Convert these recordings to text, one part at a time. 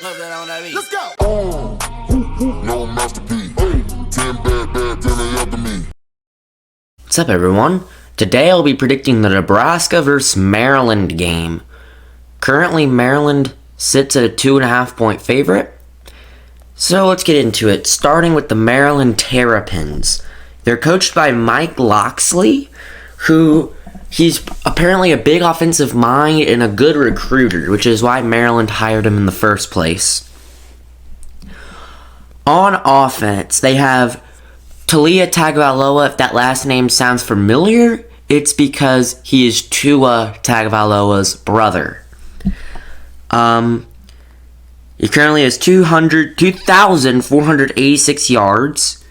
Love that on that beat. Let's go. No masterpiece. 10 bad, then they up to me. What's up, everyone? Today I'll be predicting the Nebraska vs. Maryland game. Currently, Maryland sits at a 2.5 point favorite. So let's get into it, starting with the Maryland Terrapins. They're coached by Mike Locksley, he's apparently a big offensive mind and a good recruiter, which is why Maryland hired him in the first place. On offense, they have Talia Tagovailoa. If that last name sounds familiar, it's because he is Tua Tagovailoa's brother. He currently has 2,486 yards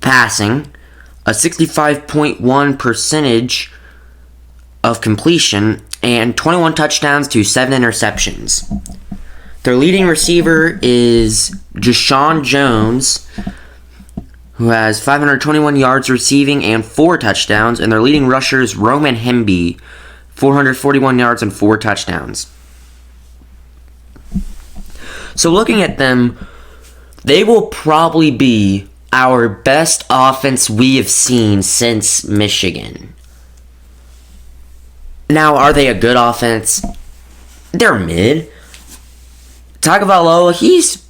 passing, a 65.1 percentage of completion, and 21 touchdowns to 7 interceptions. Their leading receiver is Deshaun Jones, who has 521 yards receiving and 4 touchdowns, and their leading rusher is Roman Hemby, 441 yards and 4 touchdowns. So looking at them, they will probably be our best offense we have seen since Michigan. Now, are they a good offense? They're mid. Tagovailoa, he's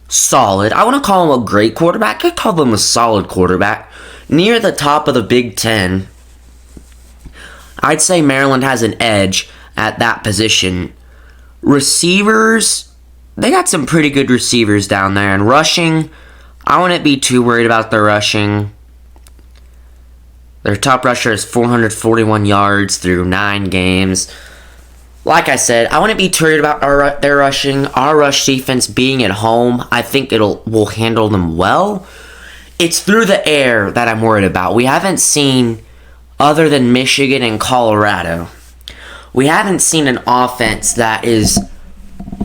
solid. I want to call him a great quarterback. I call him a solid quarterback. Near the top of the Big Ten. I'd say Maryland has an edge at that position. Receivers, they got some pretty good receivers down there. And rushing, I wouldn't be too worried about their rushing. Their top rusher is 441 yards through 9 games. Like I said, I wouldn't be too worried about their rushing. Our rush defense being at home, I think we'll handle them well. It's through the air that I'm worried about. We haven't seen, other than Michigan and Colorado, we haven't seen an offense that is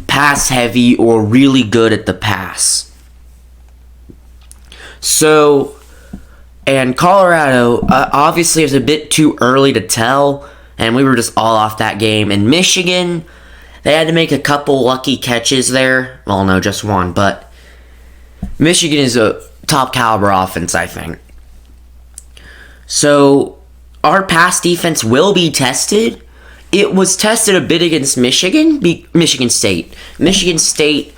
pass heavy or really good at the pass. So, and Colorado, obviously it was a bit too early to tell, and we were just all off that game. And Michigan, they had to make a couple lucky catches there. Well, no, just one, but Michigan is a top caliber offense, I think. So, our pass defense will be tested. It was tested a bit against Michigan State. Michigan State,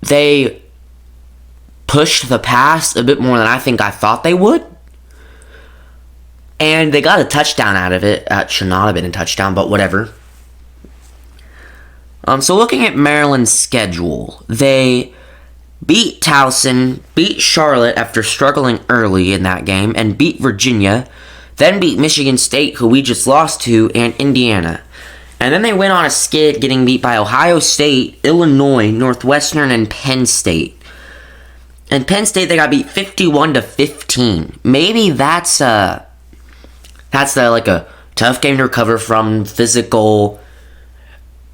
they pushed the pass a bit more than I thought they would. And they got a touchdown out of it. It should not have been a touchdown, but whatever. So looking at Maryland's schedule, they beat Towson, beat Charlotte after struggling early in that game, and beat Virginia, then beat Michigan State, who we just lost to, and Indiana. And then they went on a skid, getting beat by Ohio State, Illinois, Northwestern, and Penn State. And Penn State, they got beat 51-15. Maybe that's a tough game to recover from. Physical,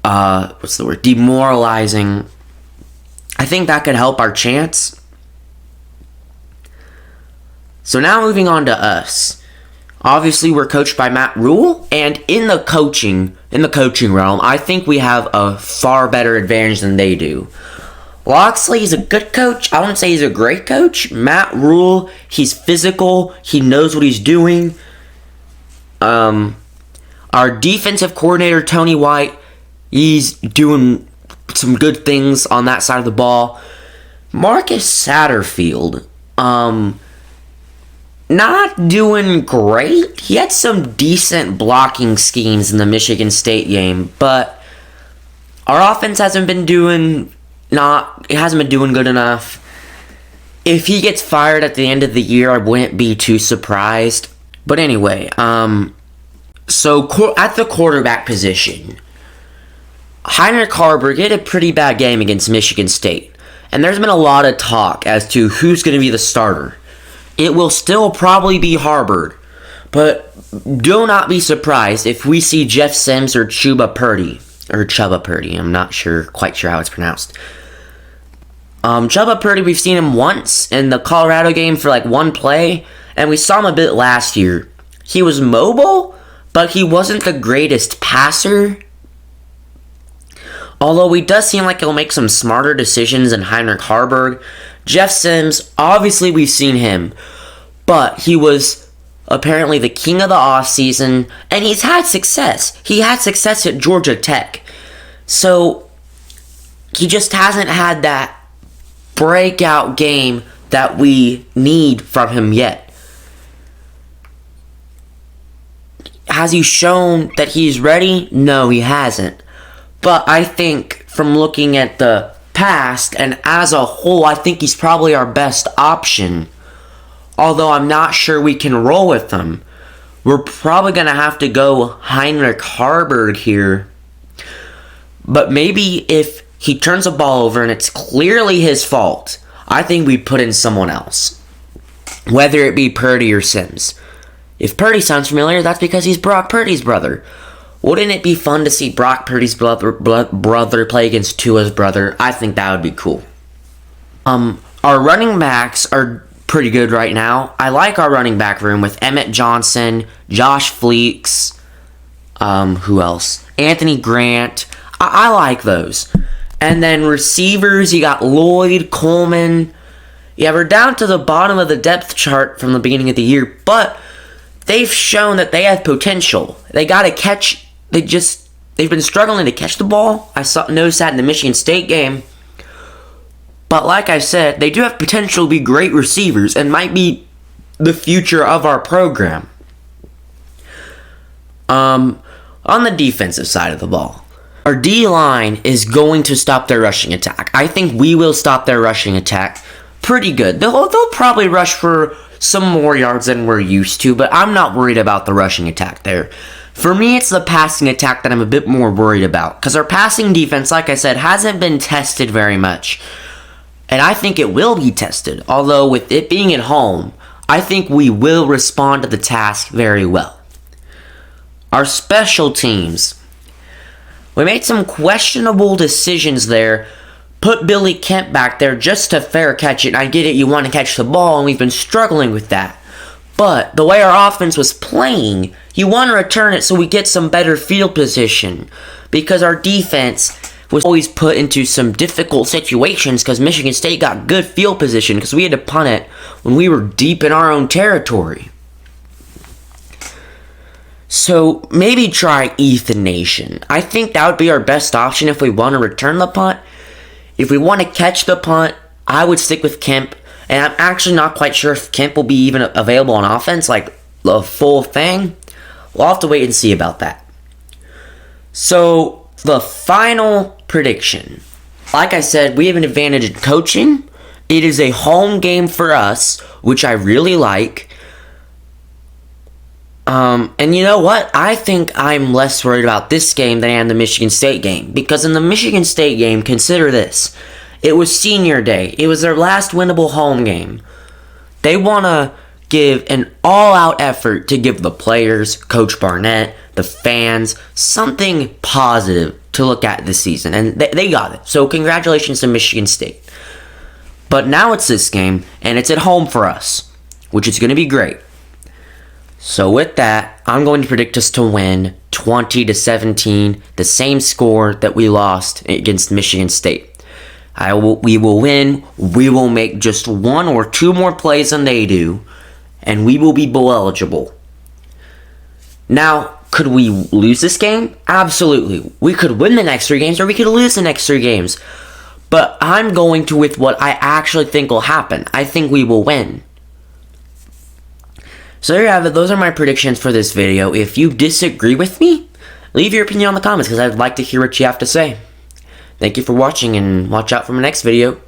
demoralizing. I think that could help our chance. So now moving on to us. Obviously, we're coached by Matt Rule, and in the coaching realm, I think we have a far better advantage than they do. Locksley is a good coach. I wouldn't say he's a great coach. Matt Rule, he's physical. He knows what he's doing. Our defensive coordinator, Tony White, he's doing some good things on that side of the ball. Marcus Satterfield, not doing great. He had some decent blocking schemes in the Michigan State game, but our offense hasn't been doing good enough. If he gets fired at the end of the year, I wouldn't be too surprised. But anyway, so at the quarterback position, Heinrich Haarberg had a pretty bad game against Michigan State, and there's been a lot of talk as to who's going to be the starter. It will still probably be Haarberg, but do not be surprised if we see Jeff Sims or Chubba Purdy. I'm not quite sure how it's pronounced. Chubba Purdy, we've seen him once in the Colorado game for one play, and we saw him a bit last year. He was mobile, but he wasn't the greatest passer. Although he does seem like he'll make some smarter decisions than Heinrich Harburg. Jeff Sims, obviously we've seen him, but he was apparently the king of the offseason, and he's had success. He had success at Georgia Tech. So, he just hasn't had that breakout game that we need from him yet. Has he shown that he's ready? No, he hasn't. But I think from looking at the past and as a whole, I think he's probably our best option. Although I'm not sure we can roll with him. We're probably going to have to go Heinrich Harburg here. But maybe if he turns the ball over and it's clearly his fault, I think we put in someone else. Whether it be Purdy or Sims. If Purdy sounds familiar, that's because he's Brock Purdy's brother. Wouldn't it be fun to see Brock Purdy's brother play against Tua's brother? I think that would be cool. Our running backs are pretty good right now. I like our running back room with Emmett Johnson, Josh Fleeks, who else? Anthony Grant. I like those. And then receivers, you got Lloyd, Coleman. Yeah, we're down to the bottom of the depth chart from the beginning of the year, but they've shown that they have potential. They got to catch. They've been struggling to catch the ball. I noticed that in the Michigan State game. But like I said, they do have potential to be great receivers and might be the future of our program. On the defensive side of the ball, our D-line is going to stop their rushing attack. I think we will stop their rushing attack pretty good. They'll probably rush for some more yards than we're used to, but I'm not worried about the rushing attack there. For me, it's the passing attack that I'm a bit more worried about, because our passing defense, like I said, hasn't been tested very much. And I think it will be tested, although with it being at home, I think we will respond to the task very well. Our special teams. We made some questionable decisions there. Put Billy Kemp back there just to fair catch it. I get it, you want to catch the ball, and we've been struggling with that. But the way our offense was playing, you want to return it so we get some better field position. Because our defense was always put into some difficult situations because Michigan State got good field position because we had to punt it when we were deep in our own territory. So maybe try Ethan Nation. I think that would be our best option if we want to return the punt. If we want to catch the punt, I would stick with Kemp. And I'm actually not quite sure if Kemp will be even available on offense, like the full thing. We'll have to wait and see about that. So, the final prediction. Like I said, we have an advantage in coaching. It is a home game for us, which I really like. And you know what? I think I'm less worried about this game than I am the Michigan State game. Because in the Michigan State game, consider this. It was senior day. It was their last winnable home game. They want to give an all-out effort to give the players, Coach Barnett, the fans, something positive to look at this season. And they got it. So congratulations to Michigan State. But now it's this game, and it's at home for us, which is going to be great. So with that, I'm going to predict us to win 20-17, the same score that we lost against Michigan State. We will win. We will make just 1 or 2 more plays than they do, and we will be bowl eligible. Now, could we lose this game? Absolutely. We could win the next 3 games, or we could lose the next 3 games. But I'm going to with what I actually think will happen. I think we will win. So there you have it. Those are my predictions for this video. If you disagree with me, leave your opinion on the comments because I'd like to hear what you have to say. Thank you for watching and watch out for my next video.